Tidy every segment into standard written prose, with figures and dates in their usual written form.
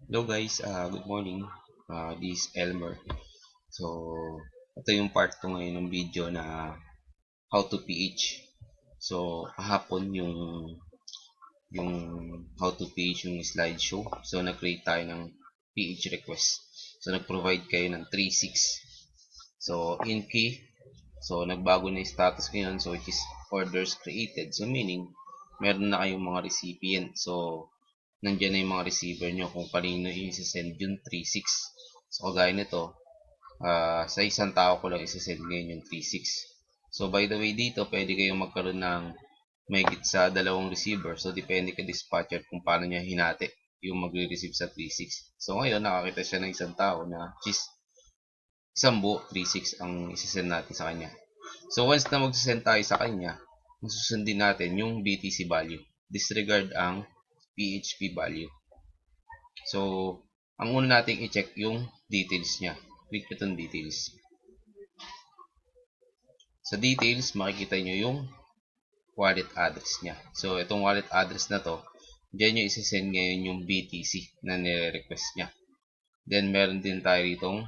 Hello guys, good morning. This is Elmer. So, ito yung part ko ngayon ng video na how to PH. So, kahapon yung how to PH yung slideshow. So, nag-create tayo ng PH request. So, nag-provide kayo ng 3.6. So, in key. So, nagbago na yung status ngayon. So, which is orders created. So, meaning, meron na kayong mga recipient. So, nandiyan na yung mga receiver nyo kung kanino i-send yung 3.6. So, kagaya nito, sa isang tao ko lang i-send ngayon yung 3.6. So, by the way dito, pwede kayong magkaroon ng mahigit sa dalawang receiver. So, depende ka dispatcher kung paano niya hinati yung magre-receive sa 3.6. So, ngayon, nakakita siya ng isang tao na which isang buo 3.6 ang isi-send natin sa kanya. So, once na mag-send tayo sa kanya, susundin natin yung BTC value. Disregard ang PHP value. So, ang una nating i-check yung details niya. Click itong details. Sa details, makikita nyo yung wallet address niya. So, itong wallet address na to, dyan nyo isi-send ngayon yung BTC na nire-request niya. Then, meron din tayo ditong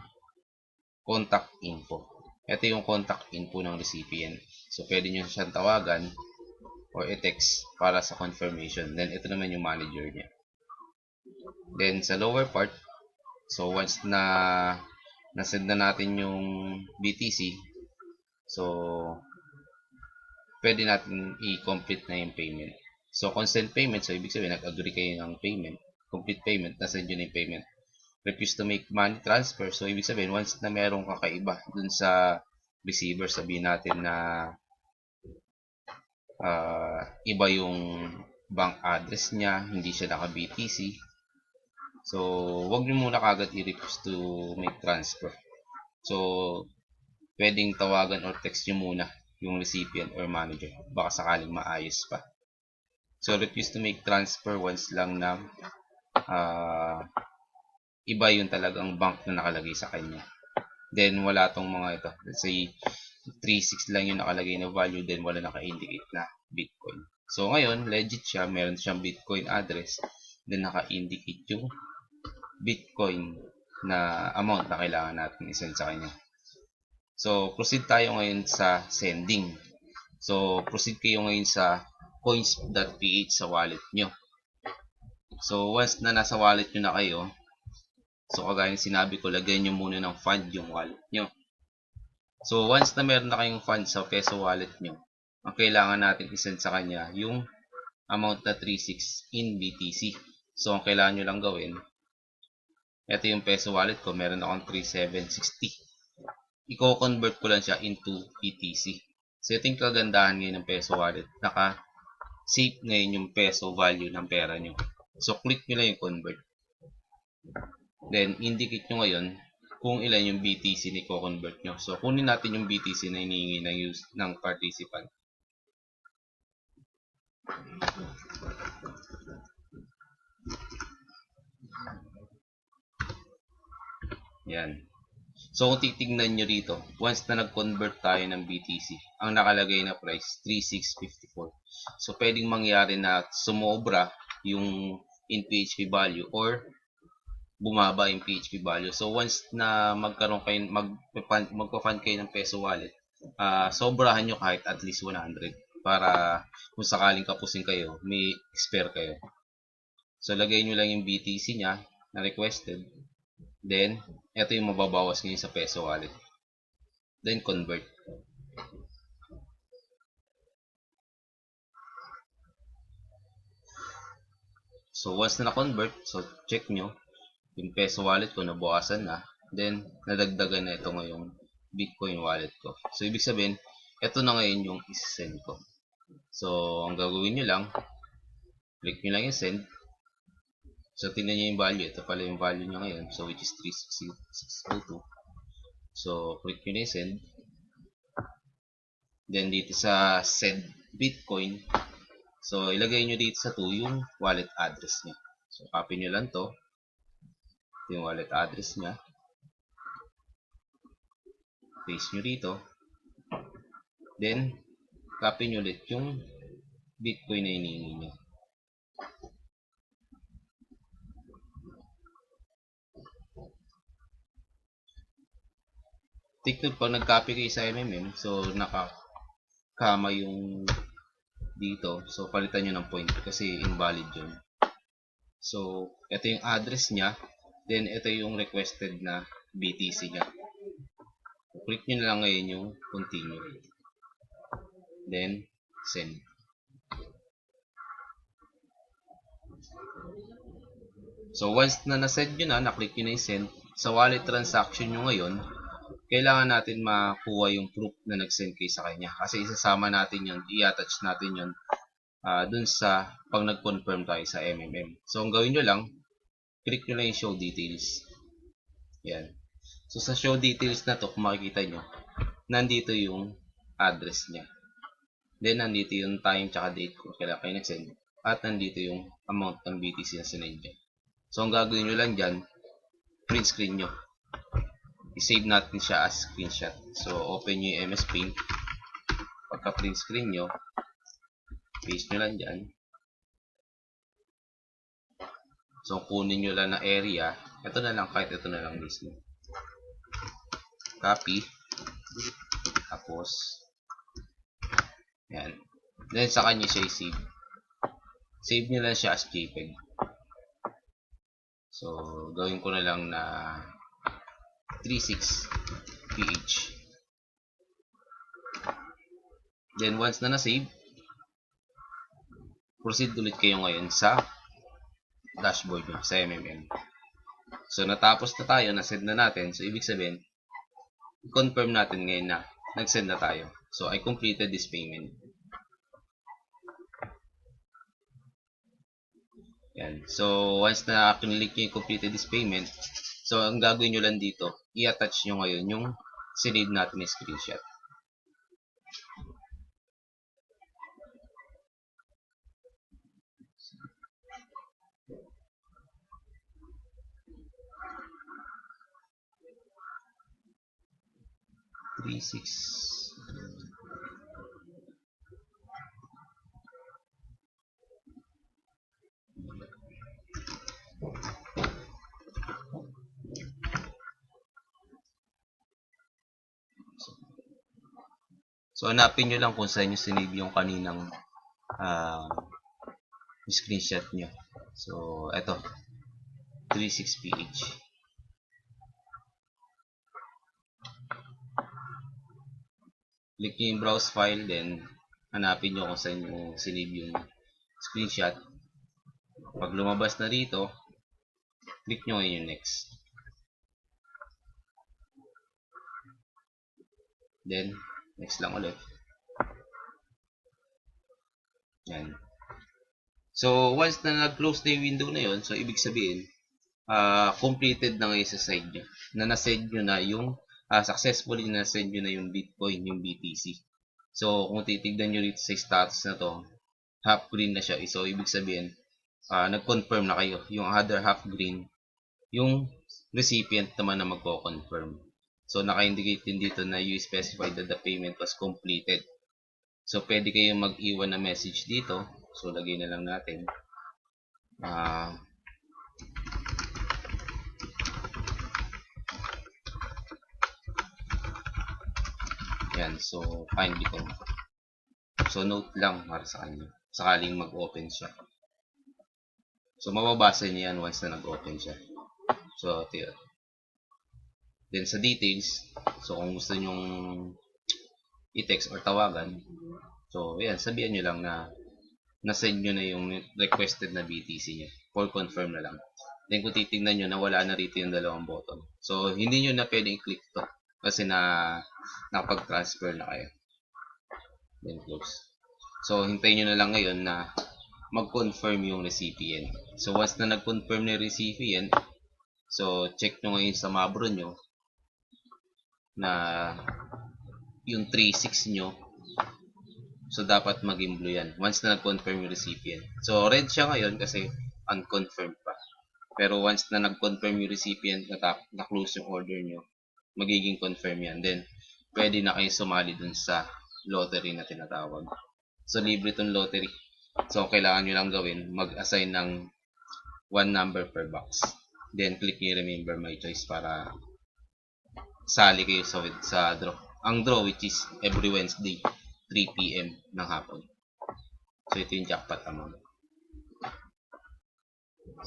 contact info. Ito yung contact info ng recipient. So, pwede nyo siyang tawagan or i-text para sa confirmation. Then, ito naman yung manager niya. Then, sa lower part, so once na nasend na natin yung BTC, so pwede natin i-complete na yung payment. So, consent payment, so ibig sabihin, nag-agree kayo ng payment, complete payment, nasend yun yung payment. Refuse to make money transfer, so ibig sabihin, once na merong kakaiba dun sa receiver, sabihin natin na iba yung bank address niya, hindi siya naka-BTC. So, wag niyo muna kagad i-refuse to make transfer. So, pwedeng tawagan or text nyo muna yung recipient or manager. Baka sakaling maayos pa. So, refuse to make transfer once lang na iba yung talagang bank na nakalagay sa kanya. Then, wala tong mga ito. Let's say, 3.6 lang yung nakalagay na value, then wala naka-indicate na Bitcoin. So, ngayon, legit siya. Meron siyang Bitcoin address. Then, naka-indicate yung Bitcoin na amount na kailangan natin isend sa kanya. So, proceed tayo ngayon sa sending. So, proceed kayo ngayon sa coins.ph sa wallet nyo. So, once na nasa wallet nyo na kayo, so kagaya ng sinabi ko, lagyan nyo muna ng fund yung wallet nyo. So, once na meron na kayong fund sa peso wallet nyo, ang kailangan natin isend sa kanya yung amount na 3.6 in BTC. So, ang kailangan nyo lang gawin, ito yung peso wallet ko, meron akong 3,760. I-convert ko lang siya into BTC. So, ito yung kagandahan ngayon ng peso wallet. Naka-save ngayon yung peso value ng pera nyo. So, click nyo lang yung convert. Then, indicate nyo ngayon kung ilan yung BTC na i-convert nyo. So, kunin natin yung BTC na hinihingi ng participant. Yan. So, kung titignan nyo rito, once na nag-convert tayo ng BTC, ang nakalagay na price, 3,654. So, pwedeng mangyari na sumobra yung in PHP value or bumaba yung PHP value. So, once na magkaroon kayo, magpa-fund kayo ng peso wallet, sobrahan nyo kahit at least 100 para kung sakaling kapusin kayo, may spare kayo. So, lagay nyo lang yung BTC nya na requested. Then, ito yung mababawas ngayon sa peso wallet. Then, convert. So, once na na-convert, so check nyo yung peso wallet ko nabawasan na. Then, nadagdagan na ito ngayong Bitcoin wallet ko. So, ibig sabihin, ito na ngayon yung isend ko. So, ang gagawin nyo lang, click nyo lang yung send. So, tingnan nyo yung value. Ito pala yung value nyo ngayon. So, which is 36602. So, click nyo na yung send. Then, dito sa send Bitcoin, so, ilagay nyo dito sa 2 yung wallet address niya. So, copy nyo lang to. Ito yung wallet address niya. Paste nyo dito. Then, copy nyo ulit yung Bitcoin na hinihingi nyo. take note, pag nag-copy kayo sa MMM, so nakakama yung dito. So, palitan nyo ng point kasi invalid yun. So, ito yung address niya. Then, ito yung requested na BTC niya. So, click nyo na lang ngayon yung continue. Then, send. So, once na na-send nyo na, na-click nyo na yung send, sa wallet transaction nyo ngayon, kailangan natin makuha yung proof na nag-send kayo sa kanya. Kasi isasama natin yun, i-attach natin yun dun sa pag nag-confirm tayo sa MMM. So, ang gawin nyo lang, click nyo lang yung show details. Yan. So, sa show details na to, kung makikita nyo, nandito yung address niya. Then, nandito yung time tsaka date kung kailan kayo nag-send. At nandito yung amount ng BTC na sinend niya. So, ang gagawin nyo lang dyan, print screen nyo. I-save natin siya as screenshot. So, open nyo yung MS Paint. Pagka print screen nyo, paste nyo lang dyan. So, kunin nyo lang na area. Ito na lang, kahit ito na lang mismo. Copy. Tapos, yan. Then, sa kanya siya i-save. Save nyo lang siya as JPEG. So, gawin ko na lang na 36ph. Then, once na na-save, proceed ulit kayo ngayon sa dashboard nyo, sa MMM. So, natapos na tayo, na-send na natin. So, ibig sabihin, i-confirm natin ngayon na nag-send na tayo. So, I completed this payment. Yan. So, once na click nyo yung completed this payment, so, ang gagawin nyo lang dito, i-attach nyo ngayon yung sinave natin na screenshot. So, hanapin nyo lang kung saan nyo sinave yung kaninang screenshot nyo. So, eto. 36ph. Click nyo yung browse file, then hanapin nyo kung saan nyo sinave yung screenshot. Pag lumabas na dito, click nyo ngayon yung next. Then, next lang ulit. Yan. So, once na nag-close na yung window na yon, so ibig sabihin, completed na ngayon sa side nyo. Na na-send nyo na yung, successfully na-send nyo na yung Bitcoin, yung BTC. So, kung titignan nyo dito sa status na to, half green na siya. So, ibig sabihin, nag-confirm na kayo. Yung other half green, yung recipient naman na magko-confirm. So, naka-indicate din dito na you specified that the payment was completed. So, pwede kayong mag-iwan na message dito. So, lagay na lang natin. Yan. So, kindly ko. So, note lang para sa kanya. Sakaling mag-open siya. So, mababasa niya yan once na nag-open siya. So, ito yun. Then, sa details, so, kung gusto nyong i-text or tawagan, so, yan, sabihan nyo lang na na-send nyo na yung requested na BTC niya. For confirm na lang. Then, kung titignan nyo na wala na rito yung dalawang button. So, hindi nyo na pwedeng i-click to. Kasi nakapag-transfer na kayo. Then, close. So, hintayin nyo na lang ngayon na mag-confirm yung recipient. So, once na nag-confirm na yung recipient, so, check nyo ngayon sa Mabro nyo na yung 36 nyo. So, dapat maging blue yan. Once na nag-confirm yung recipient. So, red siya ngayon kasi unconfirmed pa. Pero once na nag-confirm yung recipient, na-close yung order nyo, magiging confirm yan. Then, pwede na kayo sumali dun sa lottery na tinatawag. So, libre itong lottery. So, kailangan nyo lang gawin, mag-assign ng 1 number per box. Then, click nyo remember my choice para sali kayo sa draw. Ang draw which is every Wednesday 3 PM ng hapon. So ito yung jackpot amount.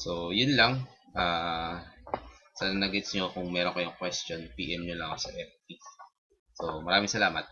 So yun lang. Sana nag-gets nyo. Kung meron kayong question, PM nyo lang ako sa FB. So maraming salamat.